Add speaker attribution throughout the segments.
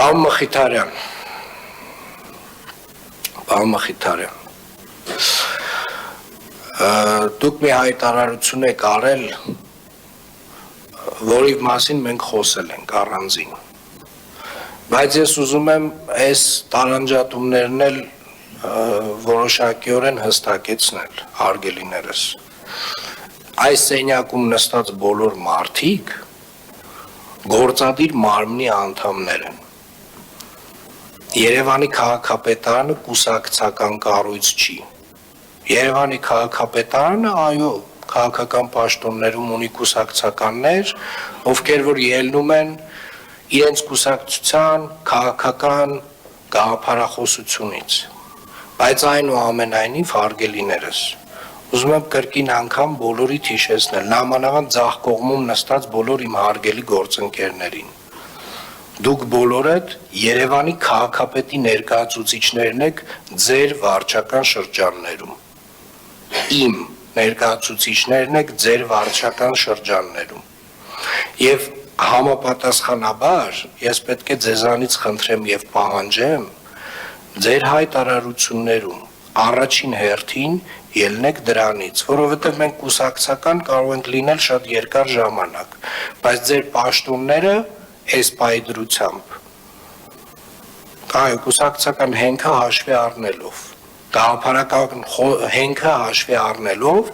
Speaker 1: Պարոն Մխիթարյան, դուք մի հայտարարություն եք արել, որի մասին մենք խոսել ենք առանձին, բայց ես ուզում եմ այս տարանջատումներն էլ որոշակիորեն հստակեցնել, հարգելիներս, այս սենյակում նստած բոլոր մարդիկ գործադիր մարմնի անդամներ են, Երևանի քաղաքապետարանը կուսակցական կառույց չի, Երևանի քաղաքապետարանը, այո, քաղաքական պաշտոններում ունի կուսակցականներ, ովքեր որ ելնում են իրենց կուսակցության քաղաքական գաղափարախոսությունից, բայց այնուամենայնիվ հարգելիներս, ուզում եմ կրկին անգամ բոլորիդ հիշեցնել, նամանավանդ ձախ կողմում նստած բոլոր իմ հարգելի գործընկերներին, դուք բոլորդ Երևանի քաղաքապետի ներկայացուցիչներն եք ձեր վարչական շրջաններում, իմ ներկայացուցիչներն եք ձեր վարչական շրջաններում, և համապատասխանաբար ես պետք է ձեզանից խնդրեմ և պահանջեմ ձեր հայտարարություններում առաջին հերթին ելնեք դրանից, որովհետև մենք կուսակցական կարող ենք լինել շատ երկար ժամանակ, բայց ձեր պաշտոնները այս պայդրությամբ, այո, կուսակցական հենքը հաշվի առնելով, գաղափարական հենքը հաշվի առնելով,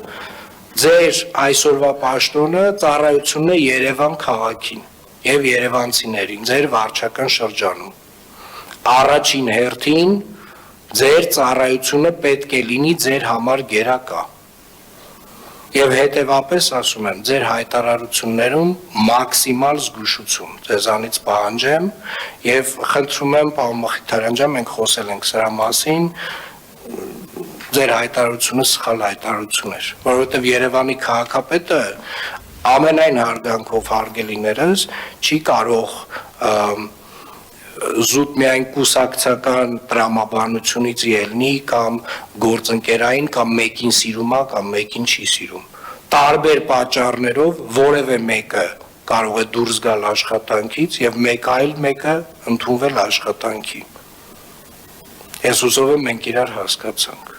Speaker 1: ձեր այսօրվա պաշտոնը ծառայությունն է Երևան քաղաքին և երևանցիներին, ձեր վարչական շրջանում, առաջին հերթին ձեր ծառայությունը պետք է լինի ձեր համար գերակա, և հետևապես ասում եմ, ձեր հայտարարություններում մաքսիմալ զգուշություն ձեզանից պահանջեմ և խնդրում եմ, պարոն Մխիթարյան ջան, մենք խոսել ենք սրա մասին, ձեր հայտարարությունը սխալ հայտարարություն էր, որովհետև Երևանի քաղաքապետը ամենայն հարգանքով հարգելիներս չի կարող զուտ միայն կուսակցական տրամաբանությունից ելնի կամ գործընկերային կամ մեկին սիրում է կամ մեկին չի սիրում, տարբեր պատճառներով որևէ մեկը կարող է դուրս գալ աշխատանքից և մեկ այլ մեկը ընդունվել աշխատանքի, ես հուսով եմ մենք իրար հասկացանք,